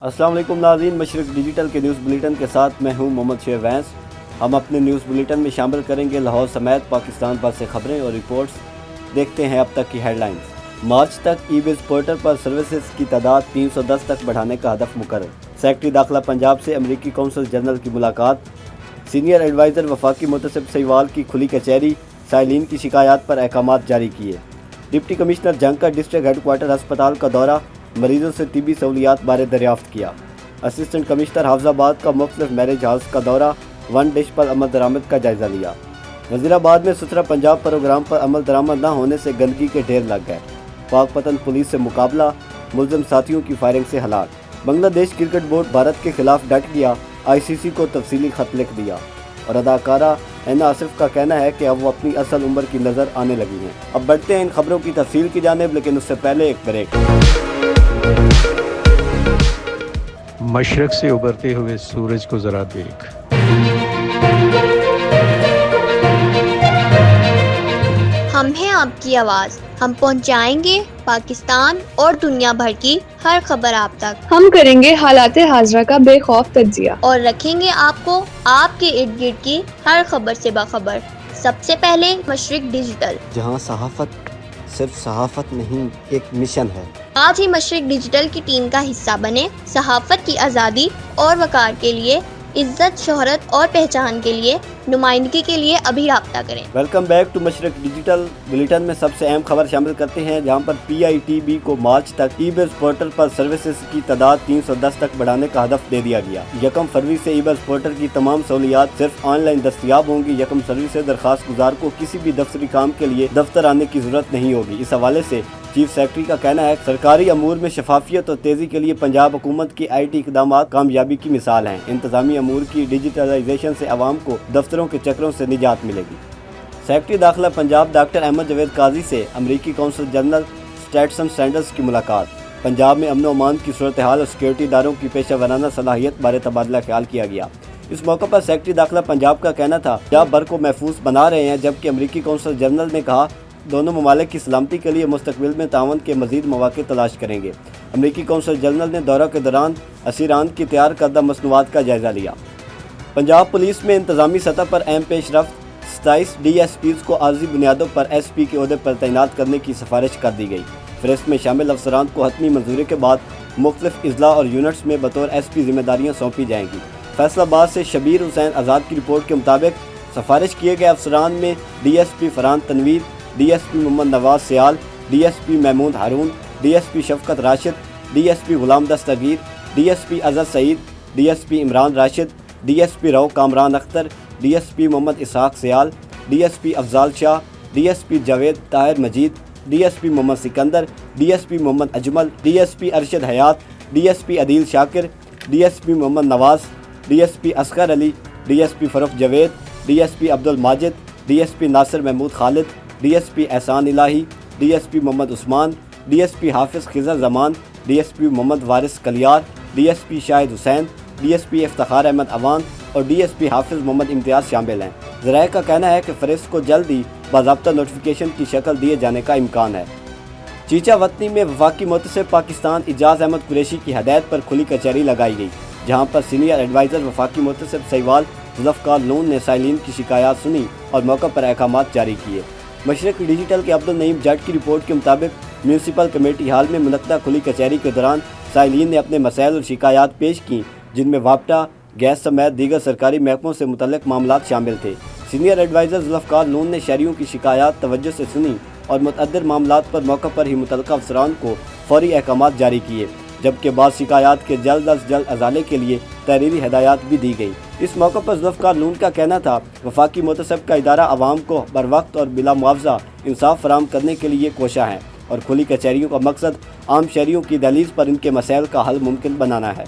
अस्सलाम वालेकुम नाज़रीन, मशरक़ डिजिटल के न्यूज़ बुलेटिन के साथ मैं हूं मोहम्मद शेर वैंस। हम अपने न्यूज़ बुलेटिन में शामिल करेंगे लाहौर समेत पाकिस्तान भर से खबरें और रिपोर्ट्स। देखते हैं अब तक की हेडलाइंस। मार्च तक ई-बिज़ पोर्टल पर सर्विसेज की तादाद 310 तक बढ़ाने का हदफ मुकर्रर। सेक्रेटरी दाखिला पंजाब से अमरीकी कौंसल जनरल की मुलाकात। सीनियर एडवाइज़र वफाकी मुतसिब सहीवाल की खुली कचहरी, साइलिन की शिकायत पर अहकामात जारी किए। डिप्टी कमिश्नर जंग का डिस्ट्रिक्ट हेडक्वार्टर अस्पताल का दौरा, मरीजों से तिबी सहूलियात बारे दरियाफ्त किया। असिस्टेंट कमिश्नर हाफिजाबाद का मुख्तलिफ मैरिज हाउस का दौरा, वन डिश पर अमल दरामद का जायज़ा लिया। वज़ीराबाद में सुथरा पंजाब प्रोग्राम पर अमल दरामद न होने से गंदगी के ढेर लग गए। पाकपतन पुलिस से मुकाबला, मुलजिम साथियों की फायरिंग से हलाक। बांग्लादेश क्रिकेट बोर्ड भारत के खिलाफ डट गया, ICC को तफसीली खत लिख दिया। और अदाकारा ऐना आसिफ का कहना है कि अब वो अपनी असल उम्र की नज़र आने लगी हैं। अब बढ़ते हैं इन खबरों की तफसील की जानिब, लेकिन उससे पहले एक ब्रेक। मशरक़ से उभरते हुए सूरज को ज़रा देख। हम हैं आपकी आवाज़, हम पहुंचाएंगे पाकिस्तान और दुनिया भर की हर खबर आप तक। हम करेंगे हालाते हाजरा का बेखौफ तज्जिया और रखेंगे आपको आपके इर्द गिर्द की हर खबर से बाखबर। सबसे पहले मशरक़ डिजिटल, जहां सहाफ़त सिर्फ सहाफ़त नहीं, एक मिशन है। आज ही मशरक़ डिजिटल की टीम का हिस्सा बने। सहाफ़त की आज़ादी और वक़ार के लिए, इज्जत, शोहरत और पहचान के लिए, नुमाइंदगी के लिए अभी राब्ता करें। Welcome back to Mashriq digital. Bulletin में सबसे अहम खबर शामिल करते हैं, जहां पर PITB को मार्च तक ई-बिज़ पोर्टल पर सर्विसेज की तादाद 310 तक बढ़ाने का हदफ दे दिया गया। 1 फरवरी से ई-बिज़ पोर्टल की तमाम सहूलियात सिर्फ ऑनलाइन दस्तयाब होंगी। 1 फरवरी से दरखास्त गुजार को किसी भी दफ्तरी काम के लिए दफ्तर आने की जरूरत नहीं होगी। इस हवाले से चीफ सेक्रेटरी का कहना है, सरकारी अमूर में शफाफियत और तेज़ी के लिए पंजाब हुकूमत की IT इक़दामात कामयाबी की मिसाल हैं। इंतज़ामी अमूर की डिजिटलाइजेशन से आवाम को दफ्तरों के चक्रों से निजात मिलेगी। सेक्रेटरी दाखिला पंजाब डॉक्टर अहमद जवेद काजी से अमरीकी कौंसल जनरल स्टैटसन सैंडर्स की मुलाकात। पंजाब में अमन अमान की सूरत हाल और सिक्योरिटी इदारों की पेशा वराना सलाहियत बारे तबादला ख्याल किया गया। इस मौके पर सेक्रेटरी दाखिला पंजाब का कहना था, पंजाब भर को महफूज बना रहे हैं, जबकि अमरीकी कौंसल जनरल ने कहा दोनों ममालिक की सलामती के लिए मुस्तकबिल में तावन के मज़ीद मौक़े तलाश करेंगे। अमरीकी कौंसल जनरल ने दौरा के दौरान असीरान की तैयार करदा मसनूआत का जायज़ा लिया। पंजाब पुलिस में इंतज़ामी सतह पर अहम पेशरफ्त, 27 DSPs को आर्जी बुनियादों पर SP के ओहदे पर तैनात करने की सिफारिश कर दी गई। फ़हरिस्त में शामिल अफसरान को हतमी मंजूरी के बाद मुख्तलिफ अजला और यूनिट्स में बतौर SP जिम्मेदारियाँ सौंपी जाएंगी। फैसलाबाद से शबीर हुसैन आज़ाद की रिपोर्ट के मुताबिक सिफारिश किए गए अफसरान में DSP फरहान तनवीर, DSP मोहम्मद नवाज सियाल, DSP महमूद हारून, DSP शफकत राशिद, DSP गुलाम दस्तगीर, DSP Azhar Saeed, DSP Imran Rashid, DSP रऊ कामरान अख्तर, DSP मोहम्मद इसहाक सियाल, DSP अफजाल शाह, DSP जावेद ताहिर मजीद, DSP Mohammad Sikandar, DSP Mohammad Ajmal, DSP Arshad हयात, DSP Adeel Shakir, DSP Mohammad Nawaz, DSP Asghar Ali, DSP Farukh Javed, DSP Abdul Majid, DSP Nasir Mahmood Khalid, DSP एहसान इलाही, DSP मोहम्मद उस्मान, DSP हाफिज़ खिज़र जमान, DSP मोहम्मद वारिस कलियार, DSP शाहिद हुसैन, DSP इफ्तिखार अहमद अवान और DSP हाफिज़ मोहम्मद इम्तियाज़ शामिल हैं। ज़राए का कहना है कि फ़हरिस्त को जल्द ही बाज़ाब्ता नोटिफिकेशन की शक्ल दिए जाने का इम्कान है। चीचा वतनी में वफाकी मुतसिब पाकिस्तान इजाज़ अहमद कुरैशी की हदायत पर खुली कचहरी लगाई गई, जहाँ पर सीनियर एडवाइज़र वफाकी मुतसिब सहीवाल जुल्फ़कार लोन ने साइलिन की शिकायत सुनी और मौका पर अहकामात जारी किए। मशरक़ डिजिटल के अब्दुल नईम जट की रिपोर्ट के मुताबिक म्यूनसिपल कमेटी हाल में मुनक्किदा खुली कचहरी के दौरान साइलिन ने अपने मसाइल और शिकायत पेश की, जिनमें वापटा, गैस समेत दीगर सरकारी महकमों से मुतल्लिक़ मामलात शामिल थे। सीनियर एडवाइज़र जुल्फ़कार लोन ने शहरियों की शिकायत तवज्जो से सुनी और मुतअद्दिद मामलात पर मौका पर ही मुतल्लिक़ा अफसरान को फ़ौरी अहकामात जारी किए, जबकि बाद शिकायत के जल्द अज जल्द अजाले के लिए तहरीरी हिदायत भी दी गई। इस मौके पर जुल्फ़कार लोन का कहना था, वफाकी मुतसिब का इदारा आवाम को बर वक्त और बिला मुआवजा इंसाफ फराहम करने के लिए कोशा है और खुली कचहरियों का मकसद आम शहरियों की दहलीज पर इनके मसाइल का हल मुमकिन बनाना है।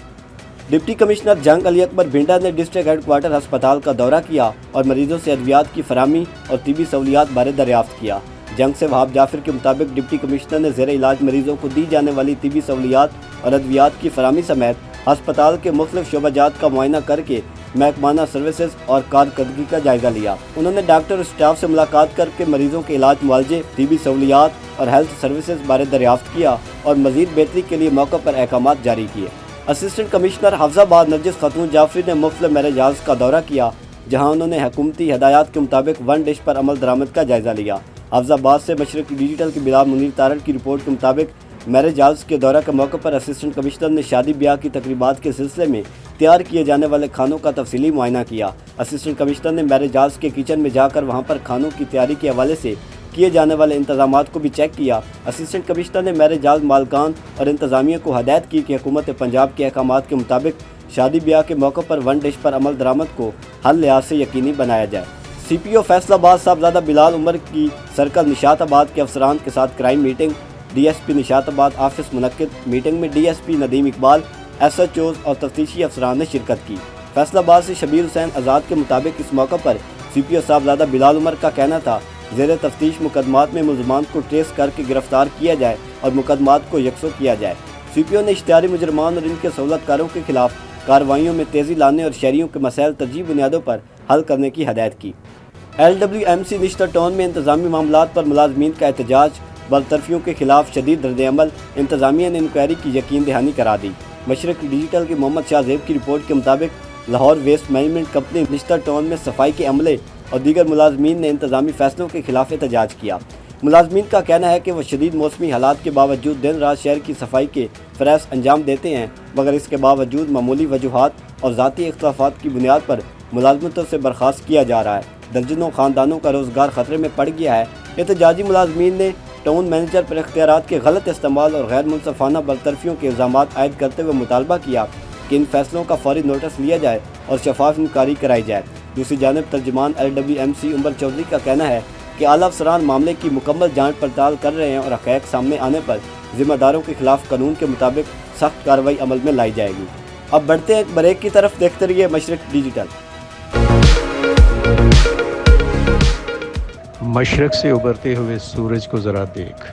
डिप्टी कमिश्नर जंग अली अकबर भिंडा ने डिस्ट्रिक्ट हेडक्वार्टर अस्पताल का दौरा किया और मरीजों से अद्वियात की फराहमी और तिबी सहूलियात बारे दरियाफ्त किया। जंग से वहाब जाफिर के मुताबिक डिप्टी कमिश्नर ने ज़ेर इलाज मरीजों को दी जाने वाली तिबी सहूलियात और अद्वियात की फराहमी समेत अस्पताल के मुख्तलिफ शोबाजात का मुआयना करके महकमाना सर्विसेज और कारकर्दगी का जायज़ा लिया। उन्होंने डॉक्टर और स्टाफ से मुलाकात करके मरीजों के इलाज, मुआवजे, तिबी सहूलियात और हेल्थ सर्विसेज बारे दरियाफ्त किया और मज़ीद बेहतरी के लिए मौके पर अहकामात जारी किए। اسسٹنٹ کمشنر حفظ آباد نرجس خاتون جعفری نے مختلف میرج ہالز کا دورہ کیا، جہاں انہوں نے حکومتی ہدایات کے مطابق ون ڈش پر عمل درآمد کا جائزہ لیا۔ حفظ آباد سے مشرق ڈیجیٹل کے بلال منیر تارڑ کی رپورٹ کے مطابق میرج ہالز کے دورہ کے موقع پر اسسٹنٹ کمشنر نے شادی بیاہ کی تقریبات کے سلسلے میں تیار کیے جانے والے کھانوں کا تفصیلی معائنہ کیا۔ اسسٹنٹ کمشنر نے میرج ہالز کے کچن میں جا کر وہاں پر کھانوں کی تیاری کے حوالے سے کیے جانے والے انتظامات کو بھی چیک کیا۔ اسسٹنٹ کمشنر نے میرج ہال مالکان اور انتظامیہ کو ہدایت کی کہ حکومت پنجاب کے احکامات کے مطابق شادی بیاہ کے موقع پر ون ڈش پر عمل درآمد کو ہر لحاظ سے یقینی بنایا جائے۔ سی پی او فیصل آباد صاحبزادہ بلال عمر کی سرکل نشاط آباد کے افسران کے ساتھ crime meeting, D S P Nishatabad office منعقد۔ میٹنگ میں D S P Nadeem Iqbal, S H Os اور تفتیشی افسران نے شرکت کی۔ فیصل آباد سے شبیر حسین آزاد کے مطابق اس موقع پر سی پی او صاحبزادہ بلال عمر کا کہنا تھا زیر تفتیش مقدمات میں ملزمان کو ٹریس کر کے گرفتار کیا جائے اور مقدمات کو یکسو کیا جائے۔ سی پی او نے اشتہاری مجرمان اور ان کے سہولت کاروں کے خلاف کارروائیوں میں تیزی لانے اور شہریوں کے مسائل ترجیحی بنیادوں پر حل کرنے کی ہدایت کی۔ ایل ڈبلیو ایم سی نشتر ٹاؤن میں انتظامی معاملات پر ملازمین کا احتجاج، برطرفیوں کے خلاف شدید رد عمل، انتظامیہ نے انکوائری کی یقین دہانی کرا دی۔ مشرق ڈیجیٹل کے محمد شاہ زیب کی رپورٹ کے مطابق لاہور ویسٹ مینجمنٹ کمپنی نشتر ٹاؤن میں صفائی کے عملے اور دیگر ملازمین نے انتظامی فیصلوں کے خلاف احتجاج کیا۔ ملازمین کا کہنا ہے کہ وہ شدید موسمی حالات کے باوجود دن رات شہر کی صفائی کے فریض انجام دیتے ہیں، مگر اس کے باوجود معمولی وجوہات اور ذاتی اختلافات کی بنیاد پر ملازمتوں سے برخاست کیا جا رہا ہے۔ درجنوں خاندانوں کا روزگار خطرے میں پڑ گیا ہے۔ احتجاجی ملازمین نے ٹاؤن مینیجر پر اختیارات کے غلط استعمال اور غیر منصفانہ برطرفیوں کے الزامات عائد کرتے ہوئے مطالبہ کیا کہ ان فیصلوں کا فوری نوٹس لیا جائے اور شفاف انکوائری کرائی جائے۔ دوسری جانب ترجمان ایل ڈبلیو ایم سی عمر چودھری کا کہنا ہے کہ اعلیٰ افسران معاملے کی مکمل جانچ پڑتال کر رہے ہیں اور حقائق سامنے آنے پر ذمہ داروں کے خلاف قانون کے مطابق سخت کارروائی عمل میں لائی جائے گی۔ اب بڑھتے ہیں ایک بریک کی طرف، دیکھتے رہیے مشرق ڈیجیٹل۔ مشرق سے ابھرتے ہوئے سورج کو ذرا دیکھ۔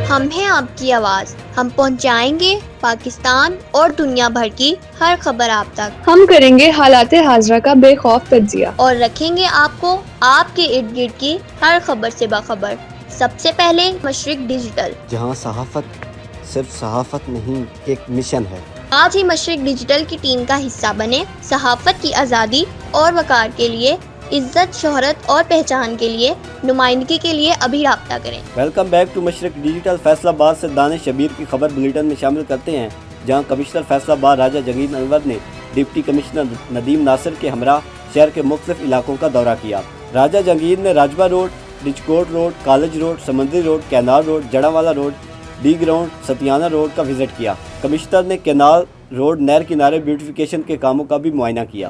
ہم ہیں آپ کی آواز، ہم پہنچائیں گے پاکستان اور دنیا بھر کی ہر خبر آپ تک، ہم کریں گے حالات حاضرہ کا بے خوف تجزیہ اور رکھیں گے آپ کو آپ کے ارد گرد کی ہر خبر سے باخبر۔ سب سے پہلے مشرق ڈیجیٹل، جہاں صحافت صرف صحافت نہیں، ایک مشن ہے۔ آج ہی مشرق ڈیجیٹل کی ٹیم کا حصہ بنے۔ صحافت کی آزادی اور وقار کے لیے، عزت، شہرت اور پہچان کے لیے، نمائندگی کے لیے ابھی رابطہ کریں۔ ویلکم بیک ٹو مشرق ڈیجیٹل۔ فیصل آباد سے دانش شبیر کی خبر بلیٹن میں شامل کرتے ہیں، جہاں کمشنر فیصل آباد راجہ جنگید انور نے ڈپٹی کمشنر ندیم ناصر کے ہمراہ شہر کے مختلف علاقوں کا دورہ کیا۔ راجہ جنگید نے Rajbah road, Dijkot road, college road, Samundri road, canal road, Jaranwala road, D ground, Satiana road کا وزٹ کیا۔ کمشنر نے کینال روڈ نہر کنارے بیوٹیفیکیشن کے کاموں کا بھی معائنہ کیا۔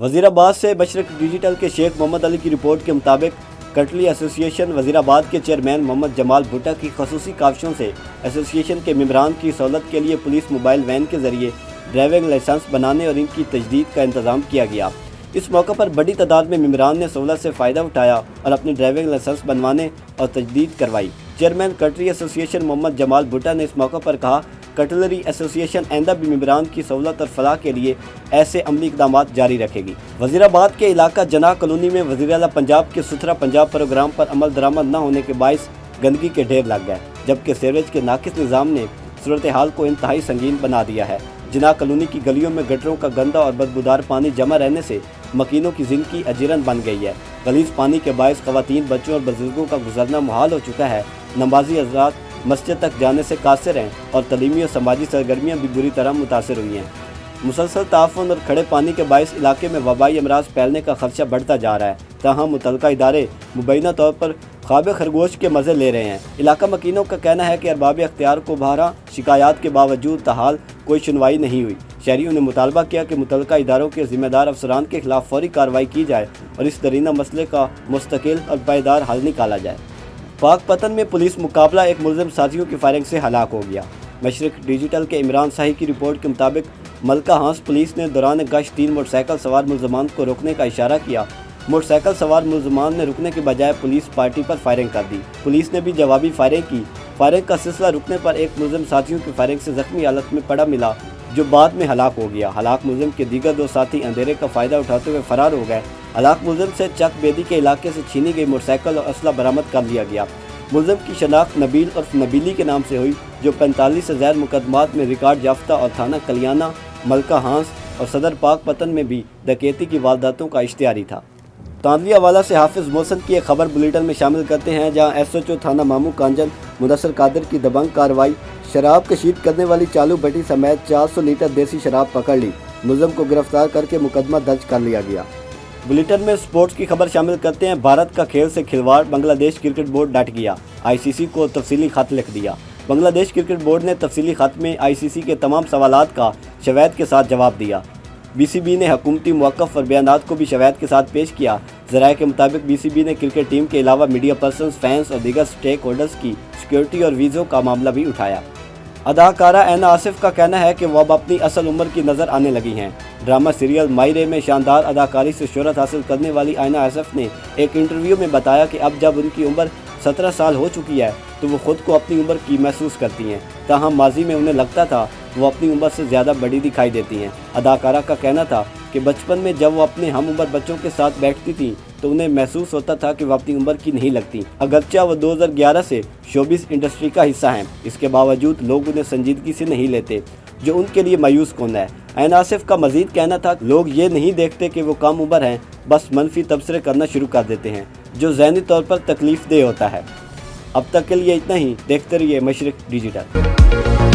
وزیر آباد سے مشرق ڈیجیٹل کے شیخ محمد علی کی رپورٹ کے مطابق کٹلی ایسوسی ایشن وزیر آباد کے چیئرمین محمد جمال بھٹا کی خصوصی کاوشوں سے ایسوسی ایشن کے ممبران کی سہولت کے لیے پولیس موبائل وین کے ذریعے ڈرائیونگ لائسنس بنانے اور ان کی تجدید کا انتظام کیا گیا۔ اس موقع پر بڑی تعداد میں ممبران نے سہولت سے فائدہ اٹھایا اور اپنی ڈرائیونگ لائسنس بنوانے اور تجدید کروائی۔ چیئرمین کٹری ایسوسی ایشن محمد جمال بھٹا نے اس موقع پر کہا کٹلری ایسوسی ایشن آئندہ بھی ممبران کی سہولت اور فلاح کے لیے ایسے عملی اقدامات جاری رکھے گی۔ وزیر آباد کے علاقہ جناح کالونی میں وزیر اعلیٰ پنجاب کے ستھرا پنجاب پروگرام پر عمل درآمد نہ ہونے کے باعث گندگی کے ڈھیر لگ گئے، جبکہ سیوریج کے ناقص نظام نے صورتحال کو انتہائی سنگین بنا دیا ہے۔ جناح کالونی کی گلیوں میں گٹروں کا گندا اور بدبودار پانی جمع رہنے سے مکینوں کی زندگی اجیرن بن گئی ہے۔ غلیظ پانی کے باعث خواتین، بچوں اور بزرگوں کا گزرنا محال ہو چکا ہے۔ نمازی حضرات مسجد تک جانے سے قاصر ہیں اور تعلیمی اور سماجی سرگرمیاں بھی بری طرح متاثر ہوئی ہیں۔ مسلسل تعفن اور کھڑے پانی کے باعث علاقے میں وبائی امراض پھیلنے کا خدشہ بڑھتا جا رہا ہے، تاہم متعلقہ ادارے مبینہ طور پر خواب خرگوش کے مزے لے رہے ہیں۔ علاقہ مکینوں کا کہنا ہے کہ ارباب اختیار کو بارہا شکایات کے باوجود تاحال کوئی سنوائی نہیں ہوئی۔ شہریوں نے مطالبہ کیا کہ متعلقہ اداروں کے ذمہ دار افسران کے خلاف فوری کارروائی کی جائے اور اس درینہ مسئلے کا مستقل اور پائیدار حل نکالا جائے۔ پاک پتن میں پولیس مقابلہ، ایک ملزم ساتھیوں کی فائرنگ سے ہلاک ہو گیا۔ مشرق ڈیجیٹل کے عمران شاہی کی رپورٹ کے مطابق ملکہ ہانس پولیس نے دوران گشت 3 موٹر سائیکل سوار ملزمان کو روکنے کا اشارہ کیا۔ موٹر سائیکل سوار ملزمان نے رکنے کے بجائے پولیس پارٹی پر فائرنگ کر دی۔ پولیس نے بھی جوابی فائرنگ کی۔ فائرنگ کا سلسلہ رکنے پر ایک ملزم ساتھیوں کی فائرنگ سے زخمی حالت میں پڑا ملا، جو بعد میں ہلاک ہو گیا۔ ہلاک ملزم کے دیگر 2 ساتھی اندھیرے کا فائدہ اٹھاتے ہوئے فرار ہو گئے۔ ہلاک ملزم سے چک بیدی کے علاقے سے چھینی گئی موٹر سائیکل اور اسلحہ برآمد کر لیا گیا۔ मुलज़म की शनाख्त नबील और नबीली के नाम से हुई, जो 45 से ज़ायद मुकदमात में रिकॉर्ड याफ्ता और थाना कलियाना, मलका हांस और सदर पाक पतन में भी डकैती की वारदातों का इश्तिहारी था। तांदलिया वाला से हाफिज़ मोहसन की एक खबर बुलेटिन में शामिल करते हैं, जहां SHO थाना मामू कांजन मुदस्सर कादिर की दबंग कार्रवाई, शराब कशीद करने वाली चालू भट्टी समेत 400 लीटर देसी शराब पकड़ ली। मुलज़म को गिरफ्तार करके मुकदमा दर्ज कर लिया गया। बुलेटिन में स्पोर्ट्स की खबर शामिल करते हैं। भारत का खेल से खिलवाड़, बांग्लादेश क्रिकेट बोर्ड डट गया, ICC को तफसीली खत लिख दिया। बांग्लादेश क्रिकेट बोर्ड ने तफसीली खत में ICC के तमाम सवालात का शवाहिद के साथ जवाब दिया। BCB ने हुकूमती मौक़िफ़ और बयानात को भी शवाहिद के साथ पेश किया। ज़राए के मुताबिक BCB ने क्रिकेट टीम के अलावा मीडिया पर्सनस, फैंस और दीगर स्टेक होल्डर्स की सिक्योरिटी और वीज़ों का मामला भी उठाया। अदाकारा ऐना आसिफ का कहना है कि वो अब अपनी असल उम्र की नज़र आने लगी हैं। ड्रामा सीरियल मायरे में शानदार अदाकारी से शोहरत हासिल करने वाली ऐना आसिफ ने एक इंटरव्यू में बताया कि अब जब उनकी उम्र 17 साल हो चुकी है तो वो ख़ुद को अपनी उम्र की महसूस करती हैं। ताहम माजी में उन्हें लगता था वो अपनी उम्र से ज़्यादा बड़ी दिखाई देती हैं। अदाकारा का कहना था कि बचपन में जब वो अपने हम उम्र बच्चों के साथ बैठती थीं तो उन्हें महसूस होता था कि वो अपनी उम्र की नहीं लगती। अगरचे वो 2011 से शोबिस इंडस्ट्री का हिस्सा हैं, इसके बावजूद लोग उन्हें संजीदगी से नहीं लेते, जो उनके लिए मायूस कौन है। ऐना आसिफ का मजीद कहना था, लोग ये नहीं देखते कि वो कम उम्र हैं, बस मनफी तबसरे करना शुरू कर देते हैं, जो ज़हनी तौर पर तकलीफ देह होता है। अब तक के लिए इतना ही। देखते रहिए मशरिक डिजिटल।